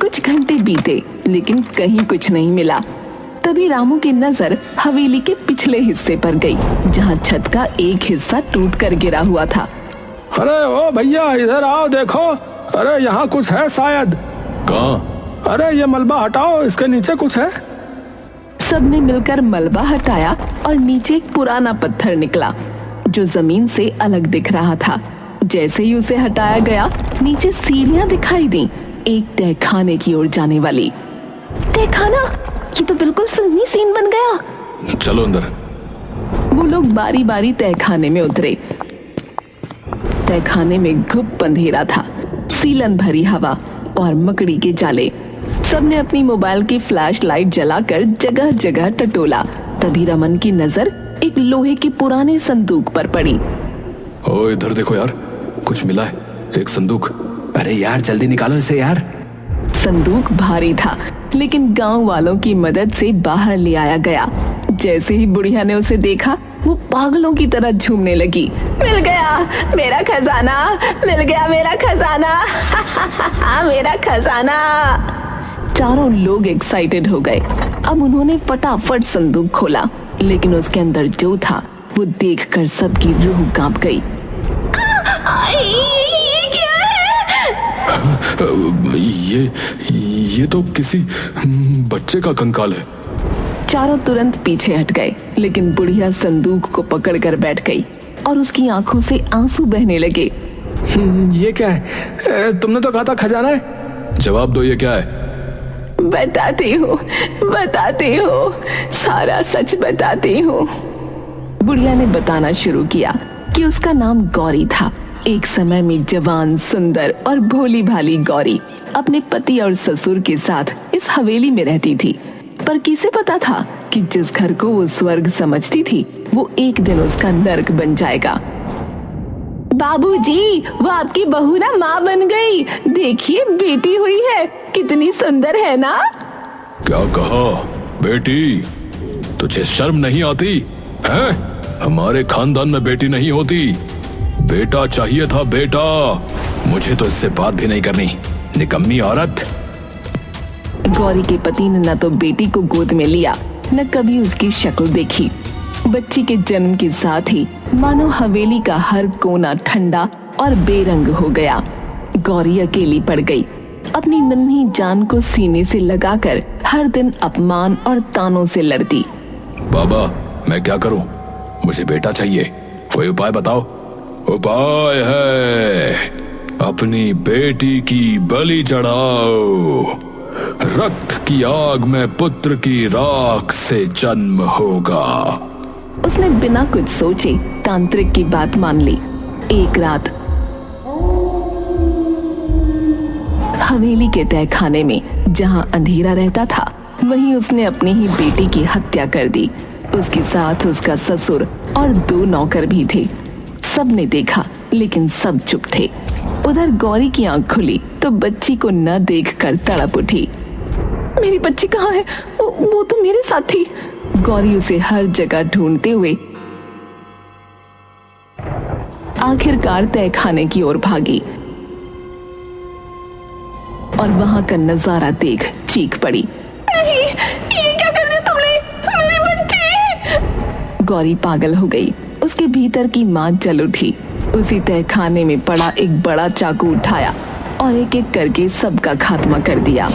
कुछ घंटे बीते लेकिन कहीं कुछ नहीं मिला। तभी रामू की नजर हवेली के पिछले हिस्से पर गई, जहाँ छत का एक हिस्सा टूट कर गिरा हुआ था। अरे ओ भैया, इधर आओ, देखो। अरे यहाँ कुछ है शायद। कहाँ? अरे ये मलबा हटाओ, इसके नीचे कुछ है। सबने मिलकर मलबा हटाया और नीचे एक पुराना पत्थर निकला जो जमीन से अलग दिख रहा था। जैसे ही उसे हटाया गया, नीचे सीढ़ियां दिखाई दी, एक तहखाने की ओर जाने वाली। तहखाना? ये तो बिल्कुल फिल्मी सीन बन गया। चलो अंदर। वो लोग बारी बारी तहखाने में उतरे। तहखाने में घुप अंधेरा था, सीलन भरी हवा और मकड़ी के जाले। सबने अपनी मोबाइल की फ्लैश लाइट जलाकर जगह जगह टटोला। तभी रमन की नजर एक लोहे के पुराने संदूक पर पड़ी। ओ इधर देखो यार, कुछ मिला है, एक संदूक। अरे यार जल्दी निकालो इसे यार। संदूक भारी था लेकिन गांव वालों की मदद से बाहर ले आया गया। जैसे ही बुढ़िया ने उसे देखा, वो पागलों की तरह झूमने लगी। मिल गया मेरा खजाना, मिल गया मेरा खजाना, मेरा खजाना। चारों लोग एक्साइटेड हो गए। अब उन्होंने फटाफट संदूक खोला, लेकिन उसके अंदर जो था वो देखकर सबकी रूह कांप गई। ये क्या है? ये तो किसी बच्चे का कंकाल है। चारों तुरंत पीछे हट गए, लेकिन बुढ़िया संदूक को पकड़कर बैठ गई और उसकी आंखों से आंसू बहने लगे। ये क्या है? तुमने तो कहा था खजाना है। जवाब दो, ये क्या है? बताती हूँ, सारा सच बताती हूँ। बुढ़िया ने बताना शुरू किया कि उसका नाम गौरी था। एक समय में जवान, सुंदर और भोली भाली गौरी अपने पति और ससुर के साथ इस हवेली में रहती थी। पर किसे पता था कि जिस घर को वो स्वर्ग समझती थी, वो एक दिन उसका नर्क बन जाएगा। बाबूजी, वो आपकी बहू ना माँ बन गई। देखिए, बेटी हुई है, कितनी सुंदर है ना। क्या कहा बेटी? तुझे शर्म नहीं आती है? हमारे खानदान में बेटी नहीं होती, बेटा चाहिए था, बेटा। मुझे तो इससे बात भी नहीं करनी, निकम्मी औरत। गौरी के पति ने न तो बेटी को गोद में लिया, न कभी उसकी शक्ल देखी। बच्ची के जन्म के साथ ही मानो हवेली का हर कोना ठंडा और बेरंग हो गया। गौरी अकेली पड़ गई, अपनी नन्ही जान को सीने से लगाकर हर दिन अपमान और तानों से लड़ती। बाबा, मैं क्या करूं? मुझे बेटा चाहिए, कोई उपाय बताओ। उपाय है, अपनी बेटी की बलि चढ़ाओ। रक्त की आग में पुत्र की राख से जन्म होगा। उसने बिना कुछ सोचे तांत्रिक की बात मान ली। एक रात हवेली के तहखाने में, जहां अंधेरा रहता था, वहीं उसने अपनी ही बेटी की हत्या कर दी। उसके साथ उसका ससुर और 2 नौकर भी थे। सबने देखा, लेकिन सब चुप थे। उधर गौरी की आंख खुली तो बच्ची को न देखकर तड़प उठी। मेरी बच्ची कहाँ है? वो तो मेरे साथ थी। गौरी उसे हर जगह ढूंढते हुए आखिरकार तहखाने की ओर भागी और वहां का नजारा देख चीख पड़ी। नहीं, ये क्या कर दिया तुमने? मेरी बच्ची! गौरी पागल हो गई। उसके भीतर की मां जल उठी। उसी तहखाने में पड़ा एक बड़ा चाकू उठाया और एक एक करके सबका खात्मा कर दिया।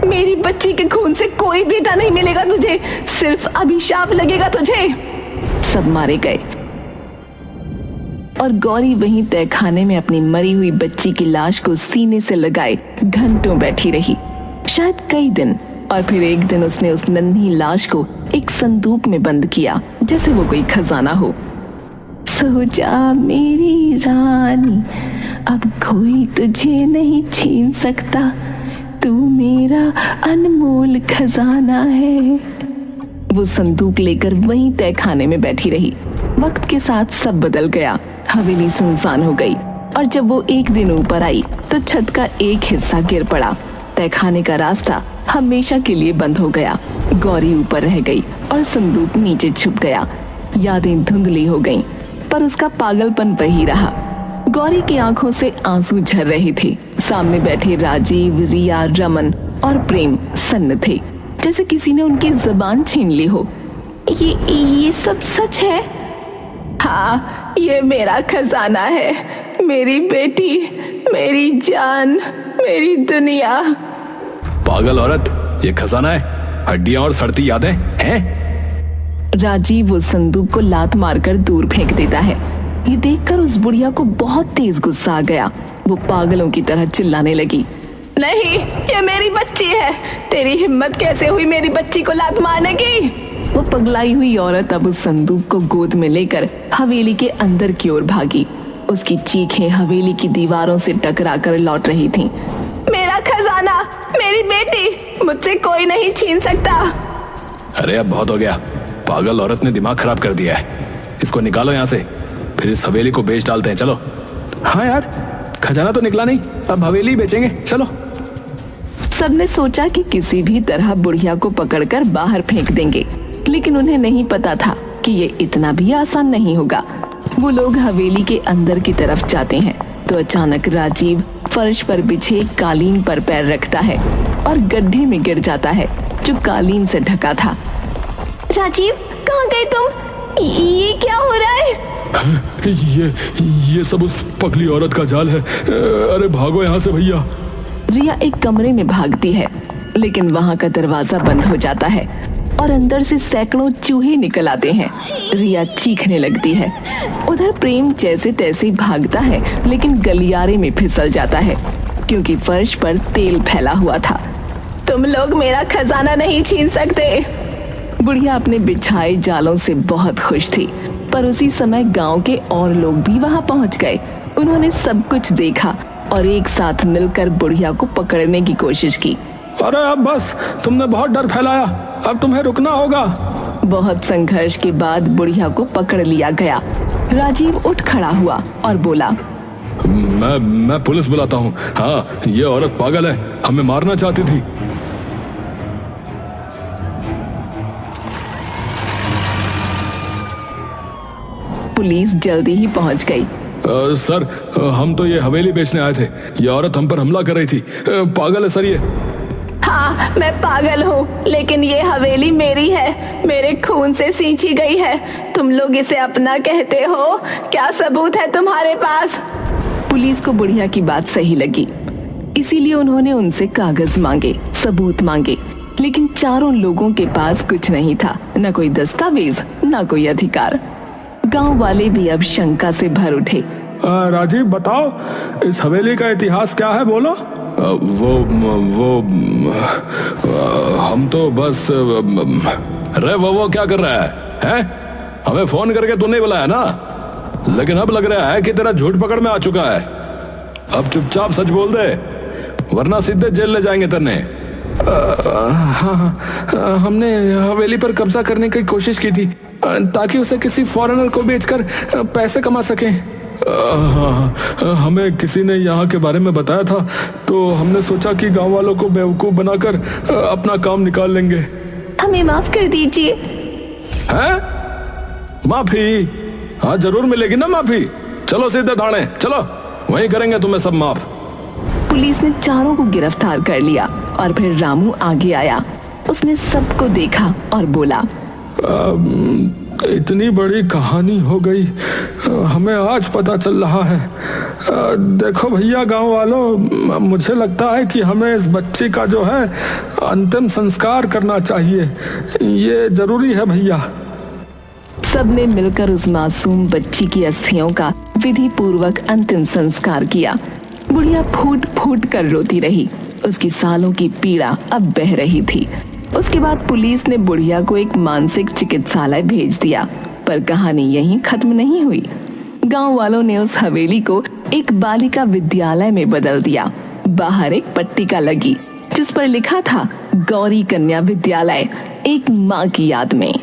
मेरी बच्ची के खून से कोई बेटा नहीं मिलेगा तुझे, सिर्फ अभिशाप लगेगा तुझे। सब मारे गए और गौरी वहीं तहखाने में अपनी मरी हुई बच्ची की लाश को सीने से लगाए घंटों बैठी रही, शायद कई दिन। और फिर एक दिन उसने उस नन्ही लाश को एक संदूक में बंद किया, जैसे वो कोई खजाना हो। सो जा मेरी रानी, अब कोई तुझे नहीं छीन सकता, तू मेरा अनमोल खजाना है। वो संदूक लेकर वहीं तहखाने में बैठी रही। वक्त के साथ सब बदल गया। हवेली सुनसान हो गई और जब वो एक दिन ऊपर आई तो छत का एक हिस्सा गिर पड़ा। तहखाने का रास्ता हमेशा के लिए बंद हो गया। गौरी ऊपर रह गई और संदूक नीचे छुप गया। यादें धुंधली हो गईं, पर उसका पागलपन वही रहा। गौरी की आंखों से आंसू झर रहे थे। सामने बैठे राजीव, रिया, रमन और प्रेम सन्न थे, जैसे किसी ने उनकी जुबान छीन ली हो। ये सब सच है? हाँ, ये मेरा खजाना है, मेरी बेटी, मेरी जान, मेरी दुनिया। पागल औरत, ये खजाना है, हड्डियां और सड़ती यादें हैं? राजीव वो संदूक को लात मारकर दूर फेंक देता है। ये देखकर उस बुढ़िया को बहुत तेज गुस्सा आ गया। वो पागलों की तरह चिल्लाने लगी, नहीं, ये मेरी बच्ची है, तेरी हिम्मत कैसे हुई मेरी बच्ची को लात मारने की? वो पगलाई हुई औरत अब उस संदूक को गोद में लेकर हवेली के अंदर की ओर भागी। उसकी चीखें हवेली की दीवारों से टकराकर लौट रही थीं। मेरा खजाना, मेरी बेटी, मुझसे कोई नहीं छीन सकता। अरे अब बहुत हो गया, पागल औरत ने दिमाग खराब कर दिया है। इसको निकालो यहाँ से, फिर इस हवेली को बेच डालते हैं। चलो। हाँ यार, खजाना तो निकला नहीं, अब हवेली बेचेंगे, चलो। सबने सोचा कि किसी भी तरह बुढ़िया को पकड़कर बाहर फेंक देंगे, लेकिन उन्हें नहीं पता था कि ये इतना भी आसान नहीं होगा। वो लोग हवेली के अंदर की तरफ जाते हैं तो अचानक राजीव फर्श पर बिछे कालीन पर पैर रखता है और गड्ढे में गिर जाता है जो कालीन से ढका था। राजीव, कहाँ गए तुम? ये क्या हो रहा है? ये सब उस पगली औरत का जाल है। अरे भागो यहाँ से भैया। रिया एक कमरे में भागती है, लेकिन वहाँ का दरवाजा बंद हो जाता है और अंदर से सैकड़ों चूहे निकल आते हैं। रिया चीखने लगती है। उधर प्रेम जैसे तैसे भागता है, लेकिन गलियारे में फिसल जाता है क्योंकि फर्श पर तेल फैला हुआ था। तुम लोग मेरा खजाना नहीं छीन सकते। बुढ़िया अपने बिछाए जालों से बहुत खुश थी, पर उसी समय गांव के और लोग भी वहां पहुंच गए। उन्होंने सब कुछ देखा और एक साथ मिलकर बुढ़िया को पकड़ने की कोशिश की। अरे अब बस, तुमने बहुत डर फैलाया, अब तुम्हें रुकना होगा। बहुत संघर्ष के बाद बुढ़िया को पकड़ लिया गया। राजीव उठ खड़ा हुआ और बोला, मैं पुलिस बुलाता हूँ। हाँ, ये औरत पागल है, हमें मारना चाहती थी। पुलिस जल्दी ही पहुंच गई। सर, हम तो ये हवेली बेचने आए थे। ये औरत हम पर हमला कर रही थी। पागल है सर ये। हाँ, मैं पागल हूँ, लेकिन ये हवेली मेरी है, मेरे खून से सींची गई है। तुम लोग इसे अपना कहते हो, क्या सबूत है तुम्हारे पास? पुलिस को बुढ़िया की बात सही लगी, इसीलिए उन्होंने उनसे कागज मांगे, सबूत मांगे, लेकिन चारों लोगों के पास कुछ नहीं था, न कोई दस्तावेज, न कोई अधिकार। गांव वाले भी अब शंका से भर उठे। राजीव, बताओ, इस हवेली का इतिहास क्या है, बोलो। वो हम तो बस। अरे वो क्या कर रहा है, हैं? हमें फोन करके तूने बुलाया ना, लेकिन अब लग रहा है कि तेरा झूठ पकड़ में आ चुका है। अब चुपचाप सच बोल दे, वरना सीधे जेल ले जाएंगे तेने। हाँ, हमने हवेली पर कब्जा करने की कोशिश की थी ताकि उसे किसी फॉरेनर को बेचकर पैसे कमा सकें। हमें किसी ने यहाँ के बारे में बताया था, तो हमने सोचा कि गांव वालों को बेवकूफ बनाकर अपना काम निकाल लेंगे। हमें माफ कर दीजिए। हैं? माफी? हाँ, जरूर मिलेगी ना माफी। चलो सीधे थाने, चलो, वहीं करेंगे तुम्हें सब माफ। पुलिस ने चारों को गिरफ्तार कर लिया और फिर रामू आगे आया। उसने सबको देखा और बोला, इतनी बड़ी कहानी हो गई, हमें आज पता चल रहा है। देखो भैया, गांव वालों, मुझे लगता है कि हमें इस बच्ची का जो है अंतिम संस्कार करना चाहिए। ये जरूरी है भैया। सबने मिलकर उस मासूम बच्ची की अस्थियों का विधि पूर्वक अंतिम संस्कार किया। बुढ़िया फूट फूट कर रोती रही। उसकी सालों की पीड़ा अब बह रही थी। उसके बाद पुलिस ने बुढ़िया को एक मानसिक चिकित्सालय भेज दिया, पर कहानी यहीं खत्म नहीं हुई। गांव वालों ने उस हवेली को एक बालिका विद्यालय में बदल दिया। बाहर एक पट्टिका लगी जिस पर लिखा था, गौरी कन्या विद्यालय, एक माँ की याद में।